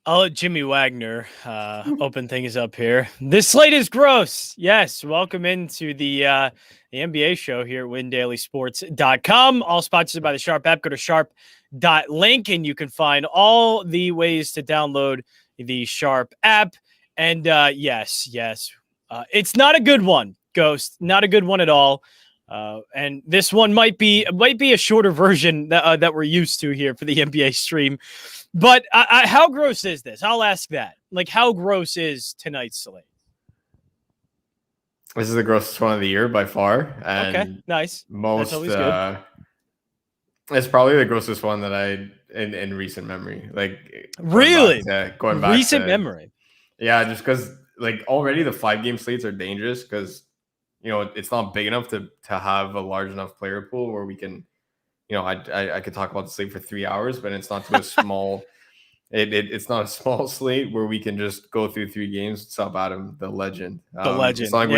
I'll let Jimmy Wagner open things up here. This slate is gross. Yes, welcome into the NBA show here at WinDailySports.com. All sponsored by the Sharp app. Go to sharp.link and you can find all the ways to download the Sharp app. And yes, it's not a good one, Ghost. Not a good one at all. And this one might be a shorter version that we're used to here for the NBA stream. But how gross is this? I'll ask that. Like, how gross is tonight's slate? This is the grossest one of the year by far. And okay, nice. Most, that's always good. It's probably the grossest one that I in recent memory. Like, really going back recent memory. Yeah, just because like already the 5-game slates are dangerous because it's not big enough to have a large enough player pool where we can. I could talk about the slate for 3 hours, but it's not too small. It's not a small slate where we can just go through 3 games. What's up, Adam, the legend? It's not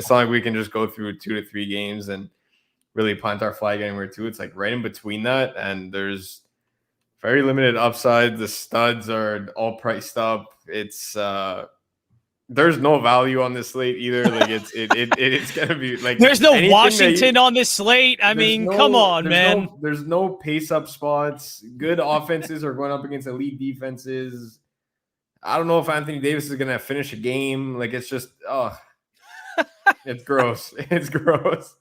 like we can just go through 2 to 3 games and really plant our flag anywhere too. It's like right in between that, and there's very limited upside. The studs are all priced up. It's there's no value on this slate either. Like it's gonna be like there's no Washington on this slate. I mean, come on, man. There's no pace up spots. Good offenses are going up against elite defenses. I don't know if Anthony Davis is gonna finish a game. Like it's just it's gross. It's gross.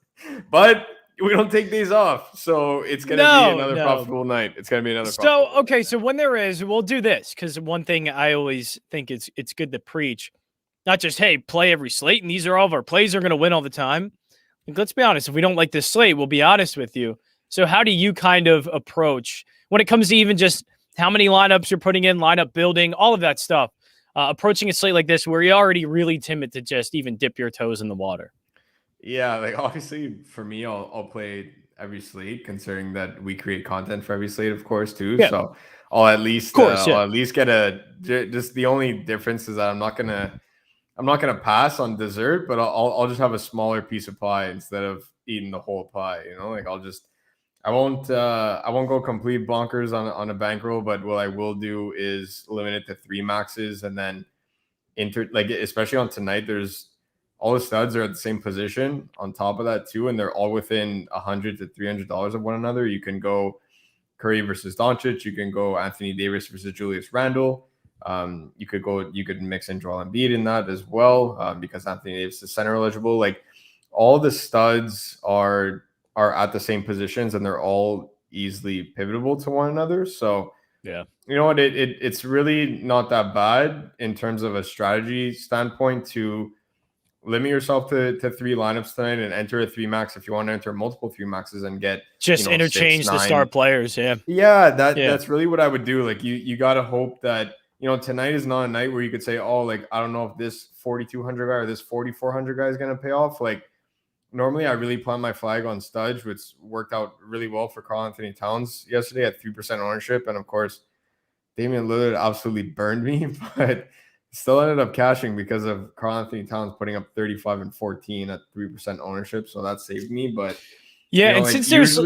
But we don't take days off, so it's gonna be another profitable night. It's gonna be another. So when there is, we'll do this because one thing I always think it's good to preach. Not just, hey, play every slate, and these are all of our plays are going to win all the time. Like, let's be honest. If we don't like this slate, we'll be honest with you. So how do you kind of approach when it comes to even just how many lineups you're putting in, lineup building, all of that stuff, approaching a slate like this where you're already really timid to just even dip your toes in the water? Yeah, like obviously for me, I'll play every slate considering that we create content for every slate, of course, too. Yeah. So I'll at least get just the only difference is that I'm not gonna pass on dessert, but I'll just have a smaller piece of pie instead of eating the whole pie. Like I won't go complete bonkers on a bankroll, but what I will do is limit it to 3 maxes and then especially on tonight, there's all the studs are at the same position on top of that too, and they're all within $100 to $300 of one another. You can go Curry versus Doncic, you can go Anthony Davis versus Julius Randle. You could mix in Joel Embiid in that as well, because Anthony Davis is center eligible. Like all the studs are at the same positions and they're all easily pivotable to one another. So yeah, you know what, it's really not that bad in terms of a strategy standpoint to limit yourself to 3 lineups tonight and enter a 3 max if you want to enter multiple 3 maxes and get just interchange 6, the star players. That's really what I would do. Like you got to hope that tonight is not a night where you could say, oh, like, I don't know if this 4,200 guy or this 4,400 guy is going to pay off. Like, normally I really plant my flag on Studge, which worked out really well for Karl-Anthony Towns yesterday at 3% ownership. And of course, Damian Lillard absolutely burned me, but still ended up cashing because of Karl-Anthony Towns putting up 35 and 14 at 3% ownership. So that saved me. But yeah, and since there's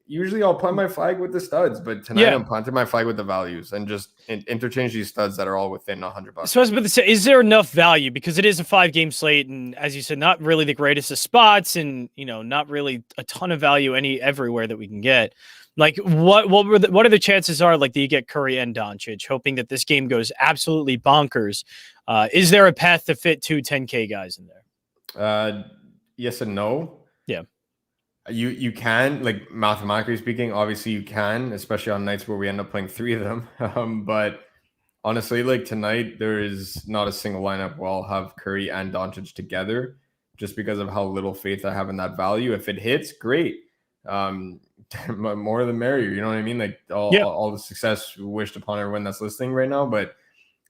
usually I'll plant my flag with the studs, but tonight I'm planting my flag with the values and just interchange these studs that are all within $100. So I was about to say, is there enough value? Because it is a 5-game slate, and as you said, not really the greatest of spots, and not really a ton of value everywhere that we can get. Like, what are the chances are like that you get Curry and Doncic, hoping that this game goes absolutely bonkers? Is there a path to fit 2 10K guys in there? Yes and no. Yeah. You can, like, mathematically speaking, obviously you can, especially on nights where we end up playing 3 of them. But honestly, like tonight, there is not a single lineup where I'll have Curry and Doncic together just because of how little faith I have in that value. If it hits, great. More the merrier. You know what I mean? Like all the success wished upon everyone that's listening right now. But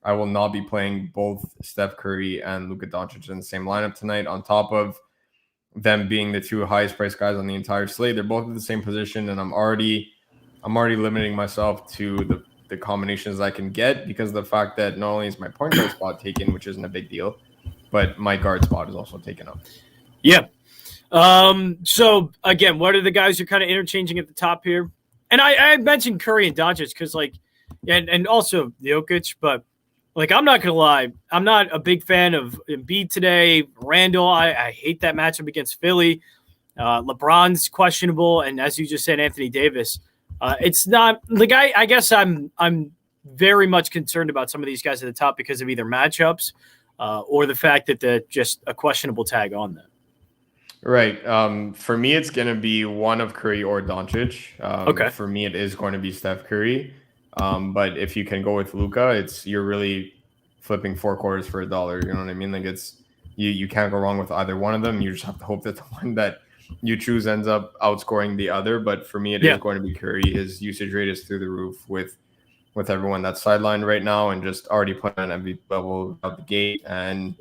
I will not be playing both Steph Curry and Luka Doncic in the same lineup tonight on top of them being the 2 highest priced guys on the entire slate. They're both in the same position, and I'm already limiting myself to the combinations I can get because of the fact that not only is my point guard spot taken, which isn't a big deal, but my guard spot is also taken up. Yeah. So again, what are the guys you're kind of interchanging at the top here? And I mentioned Curry and Doncic because, like, and also Jokic, but like, I'm not going to lie, I'm not a big fan of Embiid today. Randle, I hate that matchup against Philly. LeBron's questionable, and as you just said, Anthony Davis. It's not like I guess I'm very much concerned about some of these guys at the top because of either matchups or the fact that they're just a questionable tag on them. Right. For me, it's going to be one of Curry or Doncic. Okay. For me, it is going to be Steph Curry. But if you can go with Luka, you're really flipping 4 quarters for $1. You know what I mean? Like, it's you can't go wrong with either one of them. You just have to hope that the one that you choose ends up outscoring the other. But for me, it is going to be Curry. His usage rate is through the roof with everyone that's sidelined right now and just already playing on MVP level out the gate. And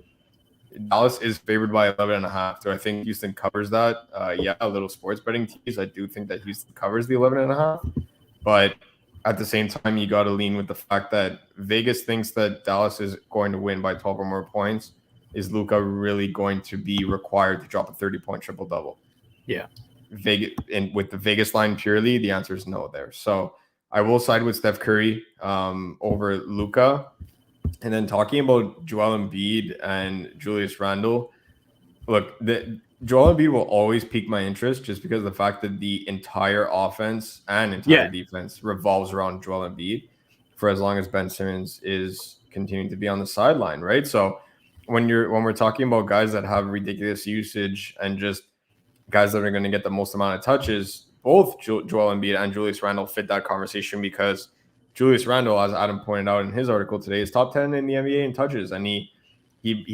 Dallas is favored by 11.5. Do I think Houston covers that? Yeah, a little sports betting tease. I do think that Houston covers the 11.5. But at the same time, you got to lean with the fact that Vegas thinks that Dallas is going to win by 12 or more points. Is Luka really going to be required to drop a 30-point triple-double? Yeah. Vegas, and with the Vegas line purely, the answer is no there. So I will side with Steph Curry over Luka. And then talking about Joel Embiid and Julius Randle, look, Joel Embiid will always pique my interest just because of the fact that the entire offense and entire defense revolves around Joel Embiid for as long as Ben Simmons is continuing to be on the sideline, right? So when we're talking about guys that have ridiculous usage and just guys that are going to get the most amount of touches, both Joel Embiid and Julius Randle fit that conversation because Julius Randle, as Adam pointed out in his article today, is top 10 in the NBA in touches, and he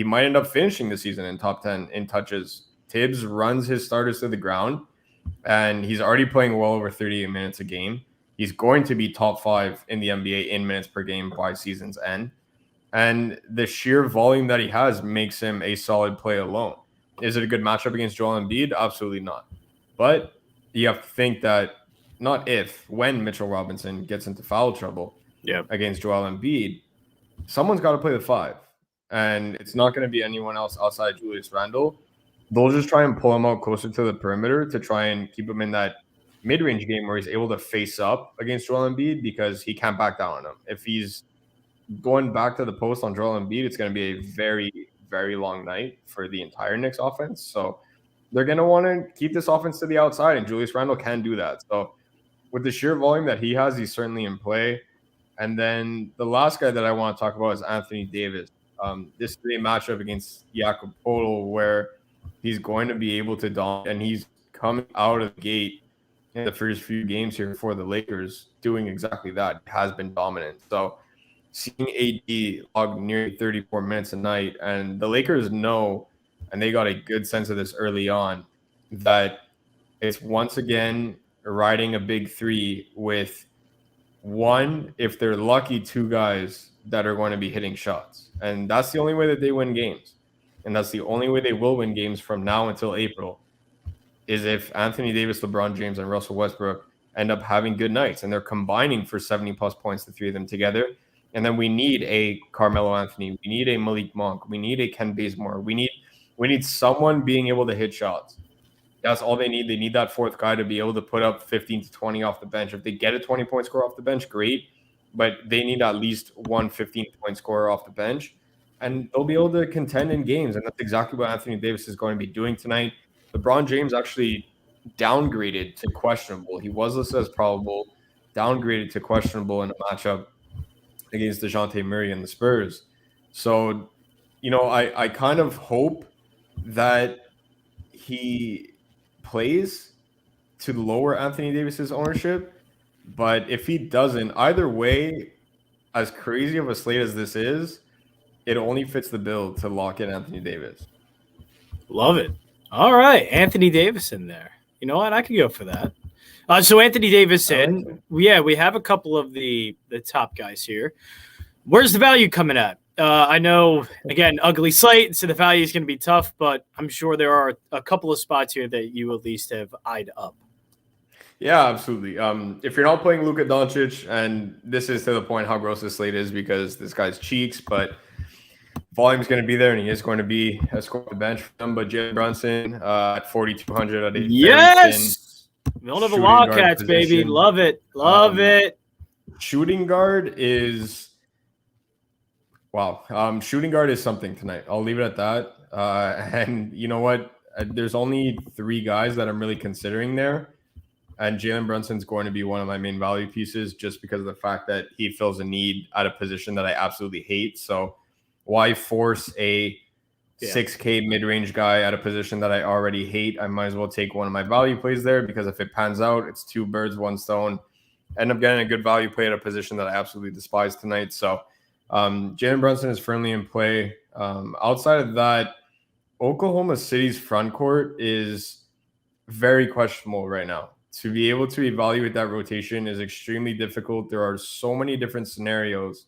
might end up finishing the season in top 10 in touches. Tibbs runs his starters to the ground, and he's already playing well over 38 minutes a game. He's going to be top 5 in the NBA in minutes per game by season's end. And the sheer volume that he has makes him a solid play alone. Is it a good matchup against Joel Embiid? Absolutely not. But you have to think that when Mitchell Robinson gets into foul trouble against Joel Embiid, someone's got to play the 5. And it's not going to be anyone else outside Julius Randle. They'll just try and pull him out closer to the perimeter to try and keep him in that mid-range game where he's able to face up against Joel Embiid because he can't back down on him. If he's going back to the post on Joel Embiid, it's going to be a very, very long night for the entire Knicks offense. So they're going to want to keep this offense to the outside, and Julius Randle can do that. So with the sheer volume that he has, he's certainly in play. And then the last guy that I want to talk about is Anthony Davis. This is a matchup against Jakob Poeltl where he's going to be able to dominate, and he's coming out of the gate in the first few games here for the Lakers doing exactly that. He has been dominant. So seeing AD log nearly 34 minutes a night, and the Lakers know, and they got a good sense of this early on, that it's once again riding a big 3 with one, if they're lucky, 2 guys that are going to be hitting shots. And that's the only way that they win games. And that's the only way they will win games from now until April, is if Anthony Davis, LeBron James, and Russell Westbrook end up having good nights and they're combining for 70-plus points, the 3 of them together. And then we need a Carmelo Anthony. We need a Malik Monk. We need a Ken Bazemore. We need someone being able to hit shots. That's all they need. They need that 4th guy to be able to put up 15 to 20 off the bench. If they get a 20-point score off the bench, great. But they need at least one 15-point scorer off the bench. And they'll be able to contend in games. And that's exactly what Anthony Davis is going to be doing tonight. LeBron James actually downgraded to questionable. He was listed as probable, downgraded to questionable in a matchup against DeJounte Murray and the Spurs. So, I kind of hope that he plays to lower Anthony Davis's ownership. But if he doesn't, either way, as crazy of a slate as this is, it only fits the bill to lock in Anthony Davis. Love it. All right. Anthony Davis in there. You know what? I could go for that. So Anthony Davis in. We have a couple of the top guys here. Where's the value coming at? I know, again, ugly slate, so the value is going to be tough, but I'm sure there are a couple of spots here that you at least have eyed up. Yeah, absolutely. If you're not playing Luka Doncic, and this is to the point how gross this slate is because this guy's cheeks, but volume is going to be there, and he is going to be a score on the bench for them. But Jalen Brunson at 4,200 at a yes, Villanova Wildcats, baby, love it, love it. Shooting guard is shooting guard is something tonight. I'll leave it at that. And you know what? There's only 3 guys that I'm really considering there. And Jalen Brunson's going to be one of my main value pieces just because of the fact that he fills a need at a position that I absolutely hate. So why force a 6K mid-range guy at a position that I already hate? I might as well take one of my value plays there, because if it pans out, it's 2 birds, 1 stone. End up getting a good value play at a position that I absolutely despise tonight. So Jalen Brunson is firmly in play. Outside of that, Oklahoma City's front court is very questionable right now. To be able to evaluate that rotation is extremely difficult. There are so many different scenarios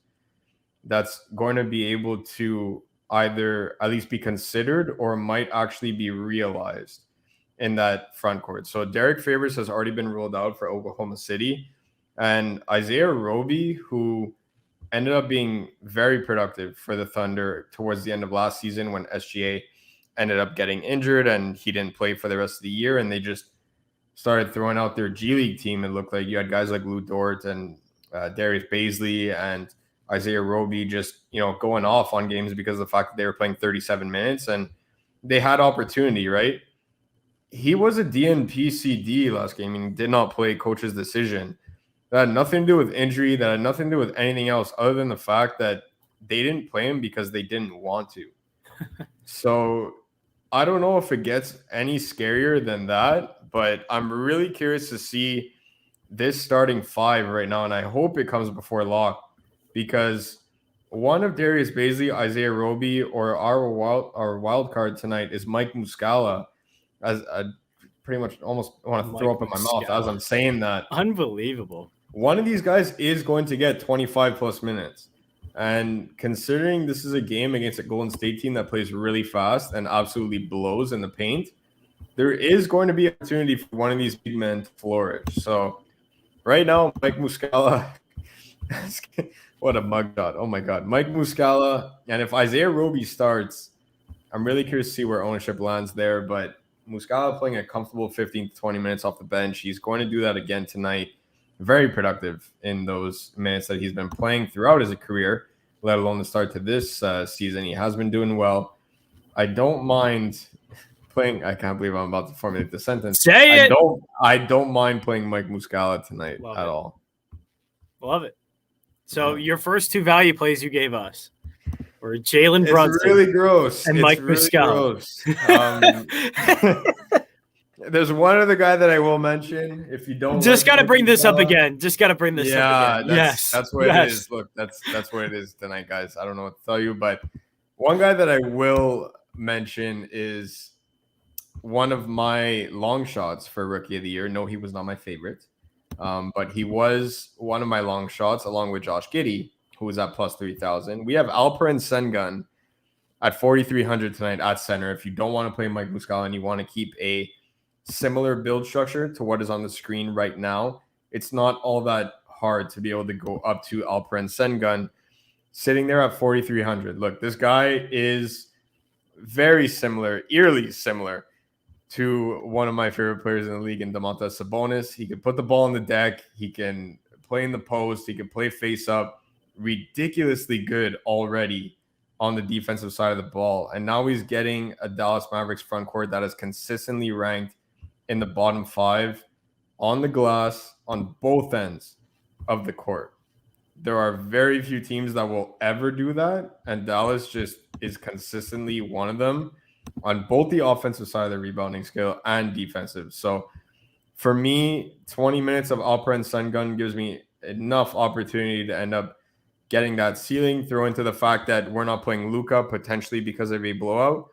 that's going to be able to either at least be considered or might actually be realized in that front court. So Derek Favors has already been ruled out for Oklahoma City. And Isaiah Roby, who ended up being very productive for the Thunder towards the end of last season when SGA ended up getting injured and he didn't play for the rest of the year, and they just started throwing out their G League team. It looked like you had guys like Lou Dort and Darius Baisley and Isaiah Roby just, going off on games because of the fact that they were playing 37 minutes and they had opportunity, right? He was a DNP CD last game and did not play, coach's decision. That had nothing to do with injury. That had nothing to do with anything else other than the fact that they didn't play him because they didn't want to. So I don't know if it gets any scarier than that, but I'm really curious to see this starting 5 right now, and I hope it comes before lock, because one of Darius Baisley, Isaiah Roby, or our wild card tonight is Mike Muscala. As I pretty much almost want to throw up in my mouth as I'm saying that. Unbelievable. One of these guys is going to get 25 plus minutes. And considering this is a game against a Golden State team that plays really fast and absolutely blows in the paint, there is going to be an opportunity for one of these big men to flourish. So right now, Mike Muscala, what a mugshot. Oh my God. Mike Muscala. And if Isaiah Roby starts, I'm really curious to see where ownership lands there. But Muscala playing a comfortable 15 to 20 minutes off the bench. He's going to do that again tonight. Very productive in those minutes that he's been playing throughout his career, let alone the start to this season. He has been doing well. I don't mind playing. I can't believe I'm about to formulate the sentence. Say it. I don't mind playing Mike Muscala tonight at all. Love it. So your first 2 value plays you gave us were Jalen Brunson. It's really gross. And Mike Muscala. There's one other guy that I will mention. If you don't, just got to bring this up again. Just got to bring this up again. That's what it is. Look, that's what it is tonight, guys. I don't know what to tell you, but one guy that I will mention is one of my long shots for Rookie of the Year. No, he was not my favorite, but he was one of my long shots along with Josh Giddey, who was at plus 3,000. We have Alperen Sengun at 4,300 tonight at center. If you don't want to play Mike Muscala and you want to keep a similar build structure to what is on the screen right now, it's not all that hard to be able to go up to Alperen Sengun sitting there at 4,300. Look, this guy is very similar, eerily similar to one of my favorite players in the league in Domantas Sabonis. He can put the ball on the deck. He can play in the post. He can play face up. Ridiculously good already on the defensive side of the ball. And now he's getting a Dallas Mavericks front court that is consistently ranked in the bottom 5 on the glass on both ends of the court. There are very few teams that will ever do that, and Dallas just is consistently one of them on both the offensive side of the rebounding scale and defensive. So for me, 20 minutes of Alperen Sengun gives me enough opportunity to end up getting that ceiling. Throw into the fact that we're not playing Luka potentially because of a blowout.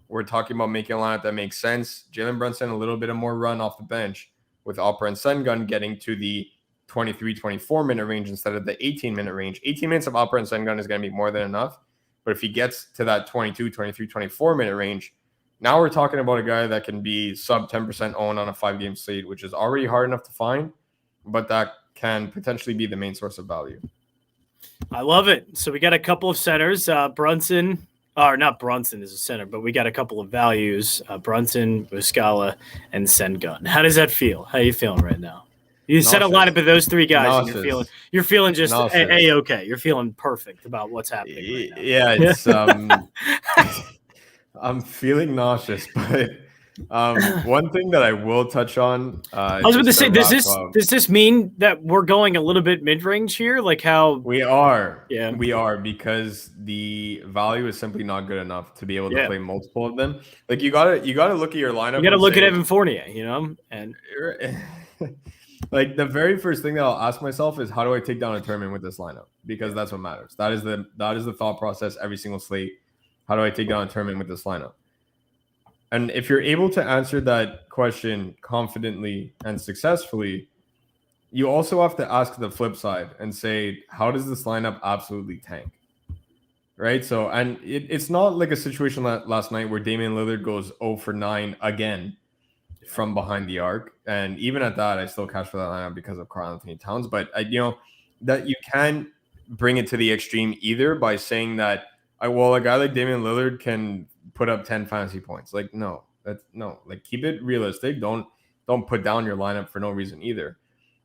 We're talking about making a lineup that makes sense. Jalen Brunson, a little bit of more run off the bench with Alperen Sengun getting to the 23, 24-minute range instead of the 18-minute range. 18 minutes of Alperen Sengun is going to be more than enough. But if he gets to that 22, 23, 24-minute range, now we're talking about a guy that can be sub 10% owned on a 5-game slate, which is already hard enough to find, but that can potentially be the main source of value. I love it. So we got a couple of centers. Brunson, or not Brunson is a center, but we got a couple of values. Brunson, Muscala, and Sengun. How does that feel? How are you feeling right now? You set a lineup of those three guys, Nauseous. and you're feeling just a-okay. You're feeling perfect about what's happening right now. Yeah, it's I'm feeling nauseous, but one thing that I will touch on. I was going to say, does this mean that we're going a little bit mid-range here? Like how we are, because the value is simply not good enough to be able to play multiple of them. Like you gotta look at your lineup. You gotta look at Evan Fournier, and like the very first thing that I'll ask myself is, how do I take down a tournament with this lineup? Because that's what matters. That is the thought process every single slate. How do I take down a tournament with this lineup? And if you're able to answer that question confidently and successfully, you also have to ask the flip side and say, how does this lineup absolutely tank? Right? So, and it's not like a situation last night where Damian Lillard goes 0 for 9 again from behind the arc. And even at that, I still cash for that lineup because of Karl Anthony Towns. But, that you can bring it to the extreme either by saying that, a guy like Damian Lillard can put up 10 fantasy points. Like, no, like keep it realistic. Don't put down your lineup for no reason either.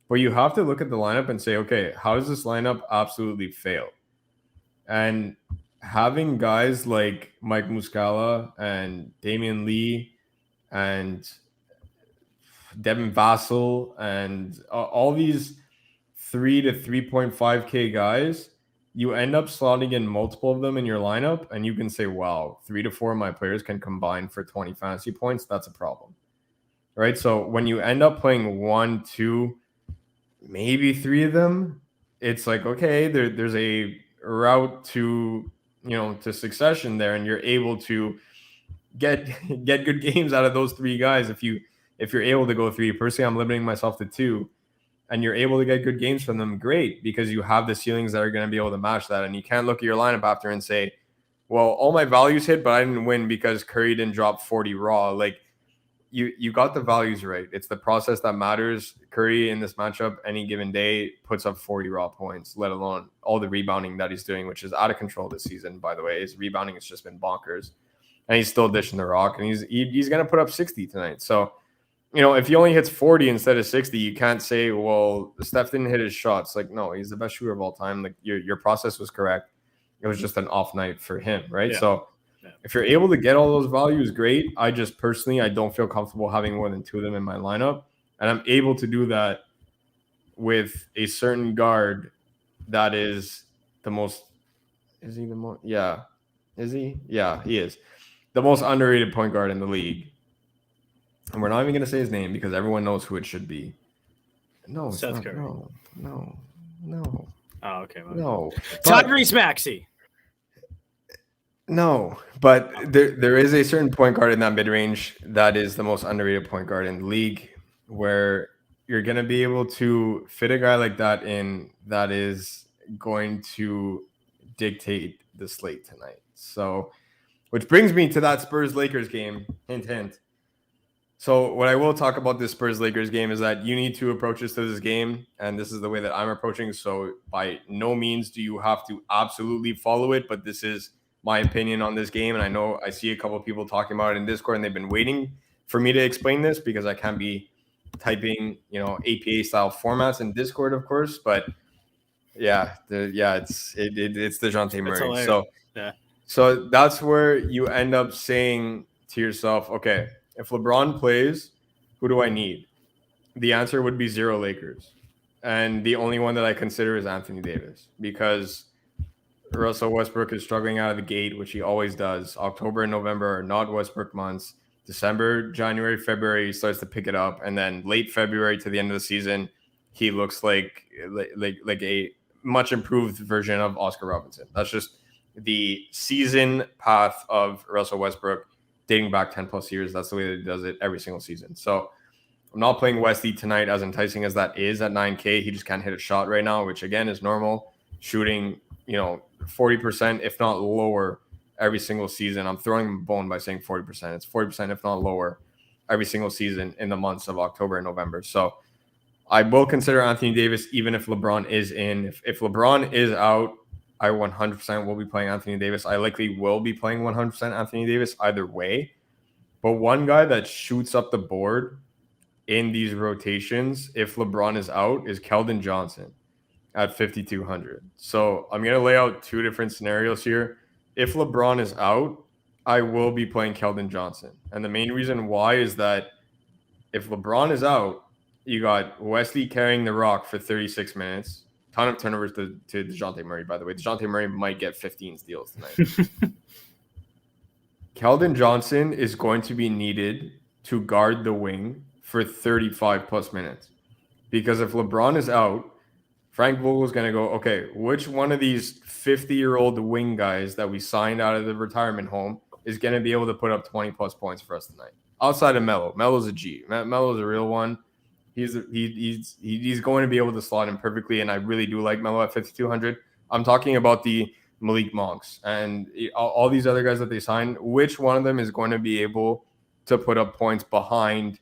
But you have to look at the lineup and say, okay, how does this lineup absolutely fail? And having guys like Mike Muscala and Damian Lee and Devin Vassell and all these 3 to 3.5K guys, you end up slotting in multiple of them in your lineup, and you can say, wow, 3 to 4 of my players can combine for 20 fantasy points. That's a problem, right? So when you end up playing 1, 2, maybe 3 of them, it's like, okay, there's a route to, to succession there, and you're able to get good games out of those 3 guys if you're able to go 3. Personally, I'm limiting myself to 2. And you're able to get good games from them, great, because you have the ceilings that are going to be able to match that. And you can't look at your lineup after and say, well, all my values hit, but I didn't win because Curry didn't drop 40 raw. Like, you got the values right. It's the process that matters. Curry in this matchup, any given day, puts up 40 raw points, let alone all the rebounding that he's doing, which is out of control this season, by the way. His rebounding has just been bonkers. And he's still dishing the rock, and he's going to put up 60 tonight. So, if he only hits 40 instead of 60, you can't say, well, Steph didn't hit his shots. Like, no, he's the best shooter of all time. Like, your process was correct. It was just an off night for him, right? Yeah. So if you're able to get all those values, great. I just personally, I don't feel comfortable having more than 2 of them in my lineup. And I'm able to do that with a certain guard that is the most – is he the most – yeah. Is he? Yeah, he is. The most underrated point guard in the league. And we're not even going to say his name because everyone knows who it should be. No, Steph Curry. No. Oh, okay. No. Tyrese Maxey. No, but there is a certain point guard in that mid-range that is the most underrated point guard in the league, where you're going to be able to fit a guy like that in that is going to dictate the slate tonight. So, which brings me to that Spurs-Lakers game. Hint, hint. So what I will talk about this Spurs-Lakers game is that you need to approach this game, and this is the way that I'm approaching. So by no means do you have to absolutely follow it, but this is my opinion on this game. And I know I see a couple of people talking about it in Discord, and they've been waiting for me to explain this because I can't be typing, APA style formats in Discord, of course. But it's DeJounte Murray. So that's where you end up saying to yourself, okay, if LeBron plays, who do I need? The answer would be 0 Lakers. And the only one that I consider is Anthony Davis, because Russell Westbrook is struggling out of the gate, which he always does. October and November are not Westbrook months. December, January, February, he starts to pick it up. And then late February to the end of the season, he looks like a much improved version of Oscar Robertson. That's just the season path of Russell Westbrook dating back 10 plus years. That's the way that he does it every single season. So I'm not playing Westy tonight, as enticing as that is at 9K. He just can't hit a shot right now, which again is normal. Shooting, 40%, if not lower, every single season. I'm throwing him a bone by saying 40%. It's 40%, if not lower, every single season in the months of October and November. So I will consider Anthony Davis even if LeBron is in. If LeBron is out, I 100% will be playing Anthony Davis. I likely will be playing 100% Anthony Davis either way. But one guy that shoots up the board in these rotations, if LeBron is out, is Kelden Johnson at 5,200. So I'm going to lay out two different scenarios here. If LeBron is out, I will be playing Kelden Johnson. And the main reason why is that if LeBron is out, you got Wesley carrying the rock for 36 minutes. Ton of turnovers to DeJounte Murray, by the way. DeJounte Murray might get 15 steals tonight. Kelden Johnson is going to be needed to guard the wing for 35 plus minutes. Because if LeBron is out, Frank Vogel is going to go, okay, which one of these 50-year-old wing guys that we signed out of the retirement home is going to be able to put up 20 plus points for us tonight? Outside of Melo. Melo's a G. Melo's a real one. He's going to be able to slot in perfectly, and I really do like Melo at 5,200. I'm talking about the Malik Monks and all these other guys that they signed. Which one of them is going to be able to put up points behind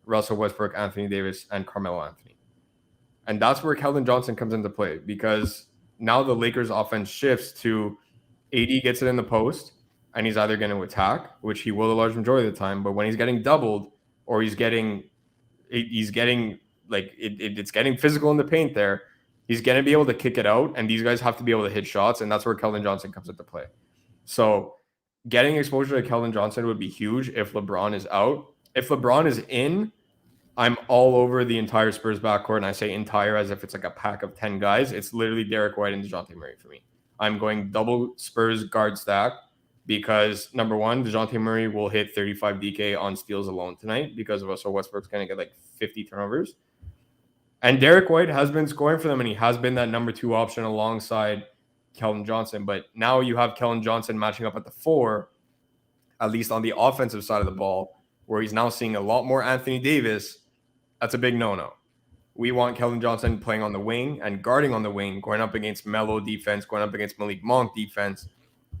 Russell Westbrook, Anthony Davis, and Carmelo Anthony? And that's where Kelden Johnson comes into play, because now the Lakers offense shifts to AD gets it in the post, and he's either going to attack, which he will a large majority of the time, but when he's getting doubled or it's getting physical in the paint there, he's going to be able to kick it out, and these guys have to be able to hit shots, and that's where Kelden Johnson comes into play. So getting exposure to Kelden Johnson would be huge if LeBron is out. If LeBron is in, I'm all over the entire Spurs backcourt, and I say entire as if it's like a pack of 10 guys. It's literally Derek White and DeJounte Murray for me. I'm going double Spurs guard stack because, number one, DeJounte Murray will hit 35 DK on steals alone tonight because of Russell Westbrook's going to get like 50 turnovers. And Derek White has been scoring for them, and he has been that number 2 option alongside Kelden Johnson. But now you have Kelden Johnson matching up at the 4, at least on the offensive side of the ball, where he's now seeing a lot more Anthony Davis. That's a big no-no. We want Kelden Johnson playing on the wing and guarding on the wing, going up against Melo defense, going up against Malik Monk defense,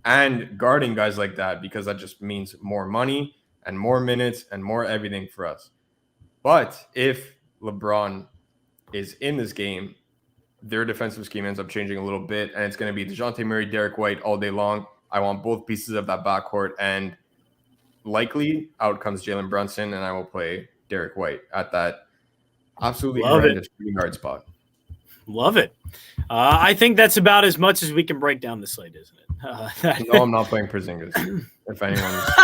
and guarding guys like that, because that just means more money and more minutes and more everything for us. But if LeBron is in this game, their defensive scheme ends up changing a little bit, and it's going to be DeJounte Murray, Derek White all day long. I want both pieces of that backcourt, and likely out comes Jalen Brunson, and I will play Derek White at that absolutely horrendous shooting guard spot. Love it. I think that's about as much as we can break down the slate, isn't it? No, I'm not playing Porzingis. If I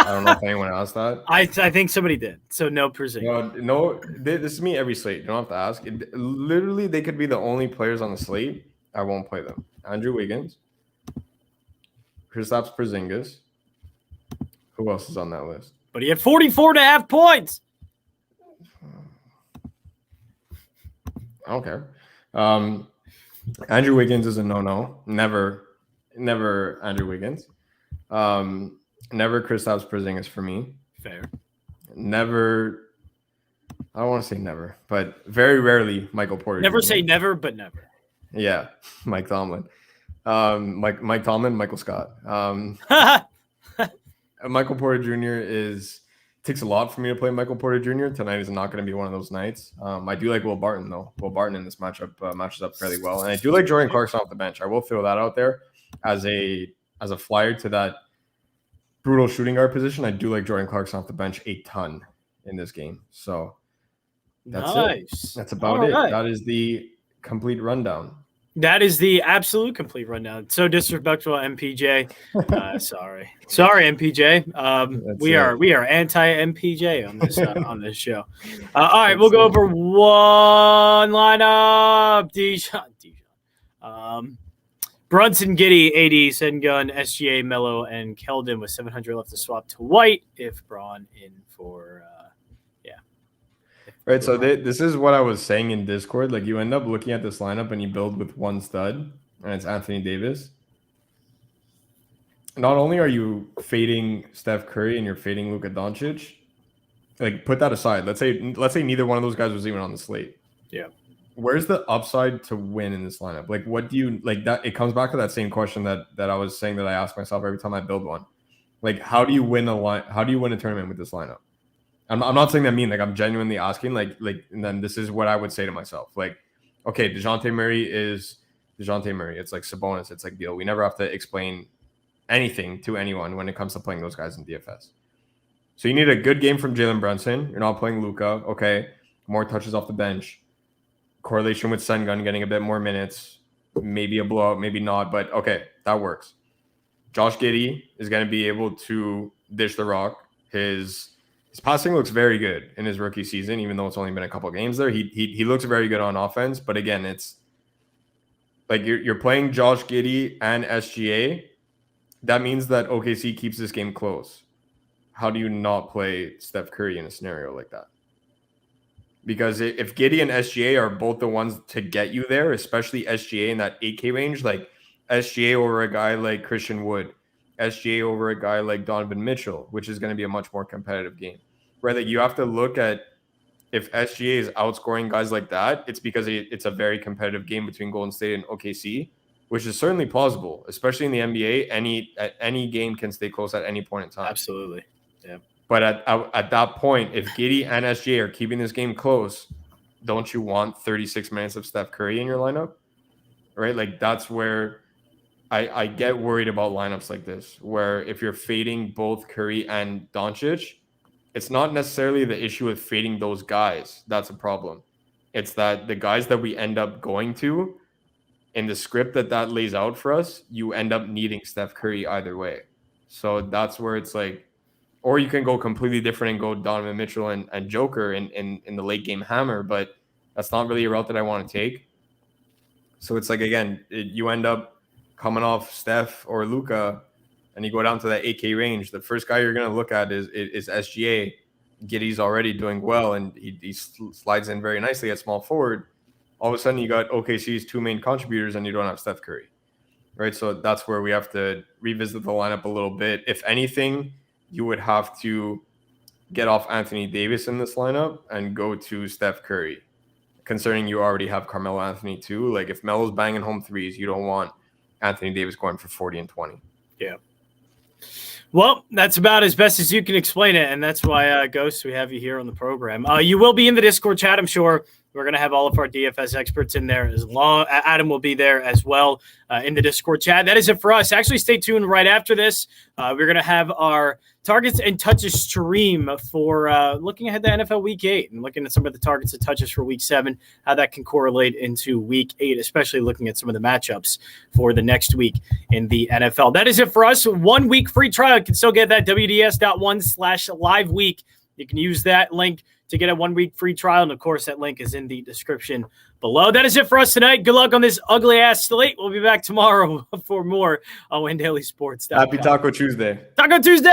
don't know if anyone asked that. I think somebody did. So no Porzingis. No, this is me every slate. You don't have to ask. Literally, they could be the only players on the slate. I won't play them. Andrew Wiggins, Kristaps Porzingis. Who else is on that list? But he had 44.5 points. I don't care. Andrew Wiggins is a no-no. Never Andrew Wiggins. Never Kristaps Porzingis for me. Fair. Never. I don't want to say never, but very rarely Michael Porter. Never Jr. say never, but never. Yeah, Mike Tomlin. Mike Tomlin, Michael Scott. Michael Porter Jr. takes a lot for me to play Michael Porter Jr. Tonight is not going to be one of those nights. I do like Will Barton, though. Will Barton in this matchup matches up fairly well. And I do like Jordan Clarkson off the bench. I will throw that out there as a flyer to that brutal shooting guard position. I do like Jordan Clarkson off the bench a ton in this game. So that's it. That's about it. Right. That is the complete rundown. That is the absolute complete rundown. So disrespectful, MPJ. Sorry, MPJ. We are anti-MPJ on this show. All right, we'll go over one lineup. Dijon. Brunson, Giddey, AD, Sengun, SGA, Melo, and Kelden with 700 left to swap to White if Braun in for. Right, so this is what I was saying in Discord. Like, you end up looking at this lineup and you build with one stud, and it's Anthony Davis. Not only are you fading Steph Curry and you're fading Luka Doncic, like, put that aside. Let's say neither one of those guys was even on the slate. Yeah. Where's the upside to win in this lineup? Like, what do you like? That it comes back to that same question that I was saying that I ask myself every time I build one. Like, how do you win a tournament with this lineup? I'm not saying that mean, like, I'm genuinely asking, like, and then this is what I would say to myself. Like, okay, DeJounte Murray is DeJounte Murray. It's like Sabonis. It's like Beal. We never have to explain anything to anyone when it comes to playing those guys in DFS. So you need a good game from Jalen Brunson. You're not playing Luka. Okay. more touches off the bench, correlation with Sengun getting a bit more minutes, maybe a blowout, maybe not, but okay, that works. Josh Giddey is going to be able to dish the rock. His passing looks very good in his rookie season, even though it's only been a couple of games there. He looks very good on offense, but again, it's like you're playing Josh Giddey and SGA. That means that OKC keeps this game close. How do you not play Steph Curry in a scenario like that? Because if Giddey and SGA are both the ones to get you there, especially SGA in that 8K range, like SGA over a guy like Christian Wood, SGA over a guy like Donovan Mitchell, which is going to be a much more competitive game. Right? Like you have to look at if SGA is outscoring guys like that, it's because it's a very competitive game between Golden State and OKC, which is certainly plausible, especially in the NBA. Any game can stay close at any point in time. Absolutely. Yeah. But at that point, if Giddey and SGA are keeping this game close, don't you want 36 minutes of Steph Curry in your lineup? Right? Like that's where I get worried about lineups like this, where if you're fading both Curry and Doncic, it's not necessarily the issue with fading those guys. That's a problem. It's that the guys that we end up going to in the script that lays out for us, you end up needing Steph Curry either way. So that's where it's like, or you can go completely different and go Donovan Mitchell and Joker in the late game hammer, but that's not really a route that I want to take. So it's like, again, you end up coming off Steph or Luka and you go down to that 8K range. The first guy you're going to look at is SGA. Giddey's already doing well, and he slides in very nicely at small forward. All of a sudden, you got OKC's two main contributors, and you don't have Steph Curry, right? So that's where we have to revisit the lineup a little bit. If anything, you would have to get off Anthony Davis in this lineup and go to Steph Curry, concerning you already have Carmelo Anthony too. Like if Melo's banging home threes, you don't want Anthony Davis going for 40 and 20. Yeah. Well, that's about as best as you can explain it, and that's why, Ghost, we have you here on the program. You will be in the Discord chat, I'm sure. We're going to have all of our DFS experts in there as long. Adam will be there as well in the Discord chat. That is it for us. Actually, stay tuned right after this. We're going to have our targets and touches stream for looking ahead to NFL Week 8 and looking at some of the targets and touches for Week 7, how that can correlate into Week 8, especially looking at some of the matchups for the next week in the NFL. That is it for us. 1 week free trial. You can still get that WDS.1/live-week. You can use that link to get a 1 week free trial. And of course, that link is in the description below. That is it for us tonight. Good luck on this ugly ass slate. We'll be back tomorrow for more on WinDailySports.com. Happy Taco Tuesday. Taco Tuesday!